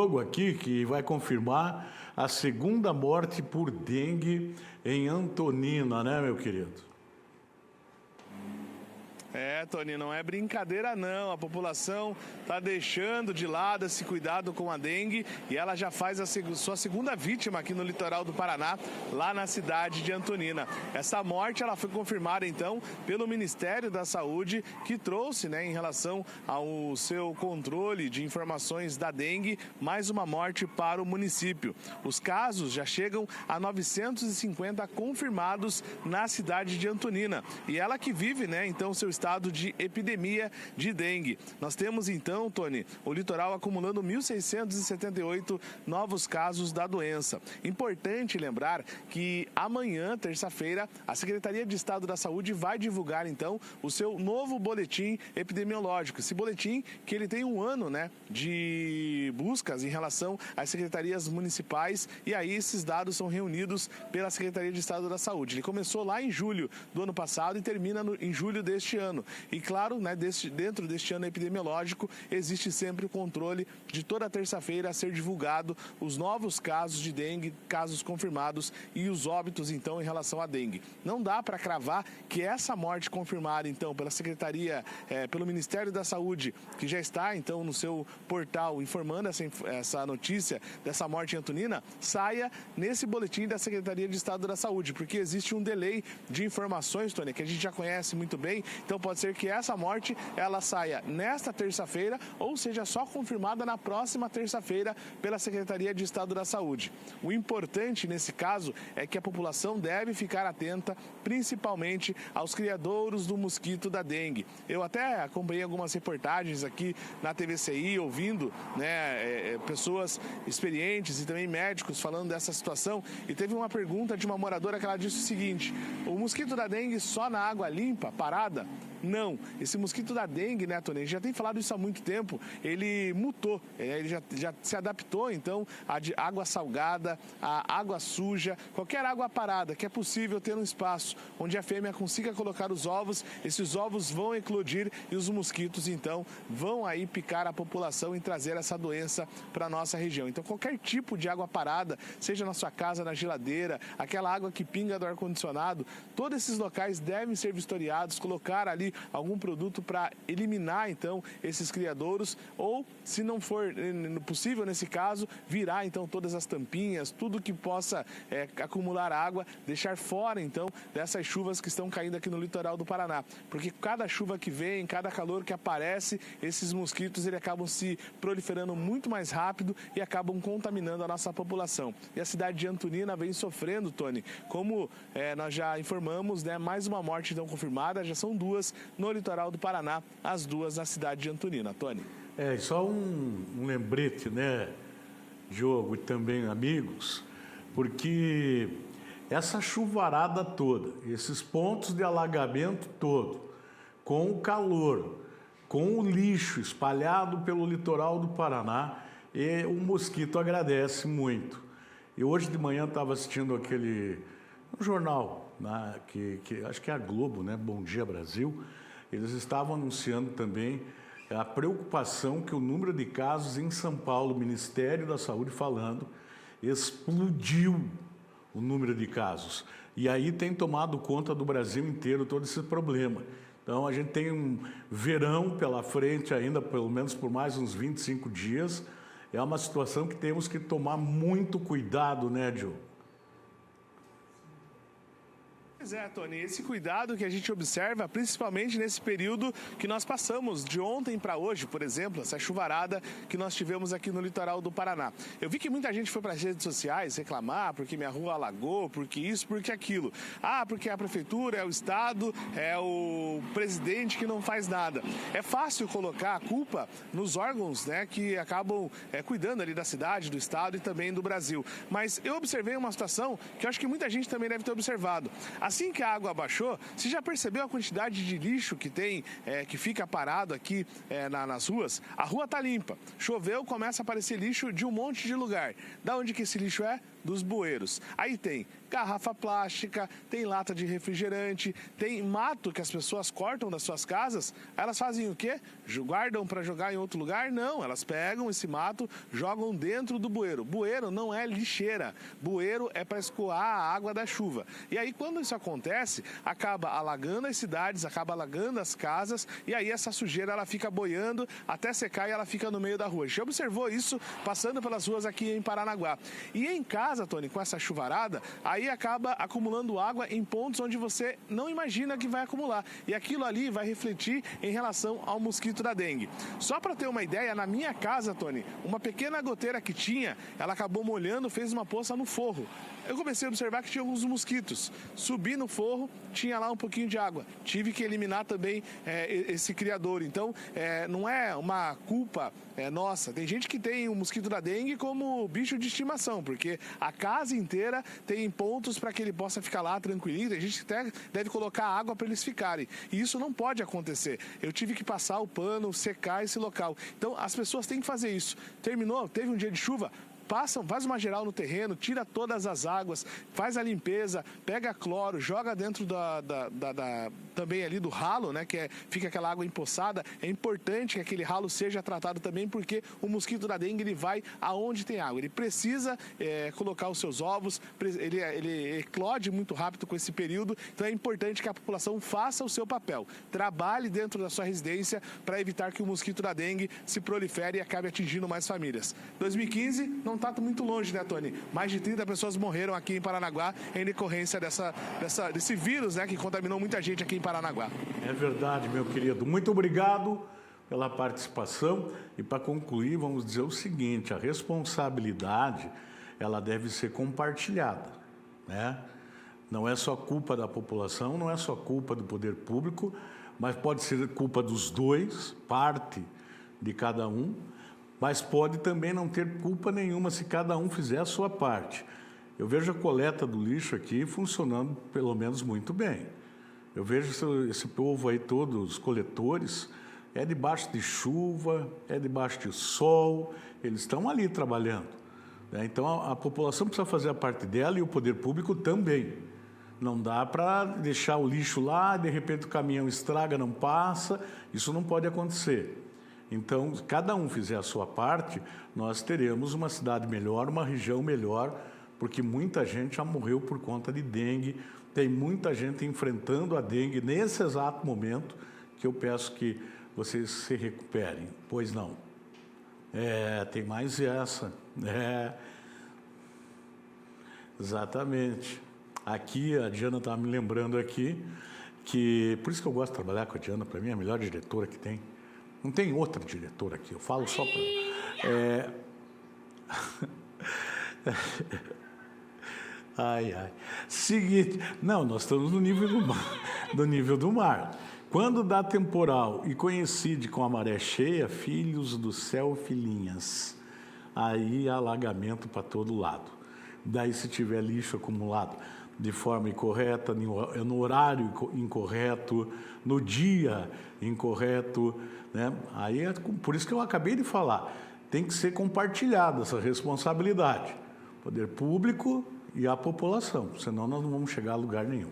Diogo aqui, que vai confirmar a segunda morte por dengue em Antonina, né, meu querido? Tony, não é brincadeira não, a população está deixando de lado esse cuidado com a dengue e ela já faz a sua segunda vítima aqui no litoral do Paraná, lá na cidade de Antonina. Essa morte ela foi confirmada então pelo Ministério da Saúde, que trouxe, em relação ao seu controle de informações da dengue, mais uma morte para o município. Os casos já chegam a 950 confirmados na cidade de Antonina e ela que vive, então, seu estado de epidemia de dengue. Nós temos então, Tony, o litoral acumulando 1.678 novos casos da doença. Importante lembrar que amanhã, terça-feira, a Secretaria de Estado da Saúde vai divulgar então o seu novo boletim epidemiológico. Esse boletim que ele tem um ano, de buscas em relação às secretarias municipais e aí esses dados são reunidos pela Secretaria de Estado da Saúde. Ele começou lá em julho do ano passado e termina em julho deste ano. E claro, dentro deste ano epidemiológico, existe sempre o controle de toda terça-feira a ser divulgado os novos casos de dengue, casos confirmados e os óbitos, então, em relação à dengue. Não dá para cravar que essa morte confirmada, então, pela Secretaria, pelo Ministério da Saúde, que já está, então, no seu portal informando essa notícia dessa morte em Antonina, saia nesse boletim da Secretaria de Estado da Saúde, porque existe um delay de informações, Tony, que a gente já conhece muito bem, então pode ser que essa morte ela saia nesta terça-feira ou seja só confirmada na próxima terça-feira pela Secretaria de Estado da Saúde. O importante nesse caso é que a população deve ficar atenta principalmente aos criadouros do mosquito da dengue. Eu até acompanhei algumas reportagens aqui na TVCI ouvindo pessoas experientes e também médicos falando dessa situação e teve uma pergunta de uma moradora que ela disse o seguinte: o mosquito da dengue só na água limpa, parada? Não, esse mosquito da dengue, Tony, a gente já tem falado isso há muito tempo, ele mutou, ele já se adaptou, então, a de água salgada, a água suja, qualquer água parada que é possível ter um espaço onde a fêmea consiga colocar os ovos, esses ovos vão eclodir e os mosquitos, então, vão aí picar a população e trazer essa doença para a nossa região. Então, qualquer tipo de água parada, seja na sua casa, na geladeira, aquela água que pinga do ar-condicionado, todos esses locais devem ser vistoriados, colocar ali algum produto para eliminar então esses criadouros ou, se não for possível nesse caso, virar então todas as tampinhas, tudo que possa acumular água, deixar fora então dessas chuvas que estão caindo aqui no litoral do Paraná, porque cada chuva que vem, cada calor que aparece, esses mosquitos acabam se proliferando muito mais rápido e acabam contaminando a nossa população. E a cidade de Antonina vem sofrendo, Tony, como nós já informamos, mais uma morte então confirmada, já são duas no litoral do Paraná, as duas na cidade de Antonina. Tony. Só um lembrete, Diogo, e também amigos, porque essa chuvarada toda, esses pontos de alagamento todo, com o calor, com o lixo espalhado pelo litoral do Paraná, o mosquito agradece muito. E hoje de manhã estava assistindo um jornal, que acho que é a Globo, Bom Dia Brasil, eles estavam anunciando também a preocupação que o número de casos em São Paulo, o Ministério da Saúde falando, explodiu o número de casos. E aí tem tomado conta do Brasil inteiro todo esse problema. Então a gente tem um verão pela frente ainda, pelo menos por mais uns 25 dias. É uma situação que temos que tomar muito cuidado, Diogo? Pois é, Tony, esse cuidado que a gente observa, principalmente nesse período que nós passamos, de ontem para hoje, por exemplo, essa chuvarada que nós tivemos aqui no litoral do Paraná. Eu vi que muita gente foi para as redes sociais reclamar porque minha rua alagou, porque isso, porque aquilo. Porque a prefeitura, é o Estado, é o presidente que não faz nada. É fácil colocar a culpa nos órgãos, que acabam cuidando ali da cidade, do Estado e também do Brasil. Mas eu observei uma situação que eu acho que muita gente também deve ter observado. Assim que a água abaixou, você já percebeu a quantidade de lixo que tem, que fica parado aqui nas ruas? A rua tá limpa. Choveu, começa a aparecer lixo de um monte de lugar. Da onde que esse lixo é? Dos bueiros. Aí tem garrafa plástica, tem lata de refrigerante, tem mato que as pessoas cortam das suas casas. Elas fazem o quê? Guardam para jogar em outro lugar? Não, elas pegam esse mato, jogam dentro do bueiro. Bueiro não é lixeira, bueiro é para escoar a água da chuva. E aí, quando isso acontece, acaba alagando as cidades, acaba alagando as casas, e aí essa sujeira ela fica boiando até secar e ela fica no meio da rua. A gente observou isso passando pelas ruas aqui em Paranaguá. E em casa, Tony, com essa chuvarada, aí acaba acumulando água em pontos onde você não imagina que vai acumular. E aquilo ali vai refletir em relação ao mosquito da dengue. Só para ter uma ideia, na minha casa, Tony, uma pequena goteira que tinha, ela acabou molhando, fez uma poça no forro. Eu comecei a observar que tinha alguns mosquitos. Subi no forro, tinha lá um pouquinho de água. Tive que eliminar também esse criador. Então, não é uma culpa nossa. Tem gente que tem o mosquito da dengue como bicho de estimação, porque a casa inteira tem pontos para que ele possa ficar lá tranquilinho. Tem gente que até deve colocar água para eles ficarem. E isso não pode acontecer. Eu tive que passar o pano, secar esse local. Então, as pessoas têm que fazer isso. Terminou, teve um dia de chuva, faz uma geral no terreno, tira todas as águas, faz a limpeza, pega cloro, joga dentro também ali do ralo, né, fica aquela água empoçada. É importante que aquele ralo seja tratado também, porque o mosquito da dengue ele vai aonde tem água. Ele precisa colocar os seus ovos, ele eclode muito rápido com esse período, então é importante que a população faça o seu papel. Trabalhe dentro da sua residência para evitar que o mosquito da dengue se prolifere e acabe atingindo mais famílias. 2015 não está muito longe, né, Tony? Mais de 30 pessoas morreram aqui em Paranaguá em decorrência desse vírus, né, que contaminou muita gente aqui em Paranaguá. É verdade, meu querido. Muito obrigado pela participação. E para concluir, vamos dizer o seguinte: a responsabilidade ela deve ser compartilhada, né? Não é só culpa da população, não é só culpa do poder público, mas pode ser culpa dos dois, parte de cada um. Mas pode também não ter culpa nenhuma se cada um fizer a sua parte. Eu vejo a coleta do lixo aqui funcionando pelo menos muito bem. Eu vejo esse povo aí, todos os coletores, é debaixo de chuva, é debaixo de sol, eles estão ali trabalhando, né? Então a população precisa fazer a parte dela e o poder público também. Não dá para deixar o lixo lá, de repente o caminhão estraga, não passa, isso não pode acontecer. Então, se cada um fizer a sua parte, nós teremos uma cidade melhor, uma região melhor, porque muita gente já morreu por conta de dengue, tem muita gente enfrentando a dengue nesse exato momento, que eu peço que vocês se recuperem. Pois não. Tem mais essa. Exatamente. Aqui, a Diana estava me lembrando aqui, que por isso que eu gosto de trabalhar com a Diana, para mim é a melhor diretora que tem. Não tem outra diretora aqui, eu falo só para... Seguinte, não, nós estamos no nível do mar. Quando dá temporal e coincide com a maré cheia, filhos do céu, filhinhas, aí há alagamento para todo lado. Daí, se tiver lixo acumulado de forma incorreta, no horário incorreto, no dia incorreto, né? Aí é por isso que eu acabei de falar, tem que ser compartilhada essa responsabilidade, poder público e a população, senão nós não vamos chegar a lugar nenhum.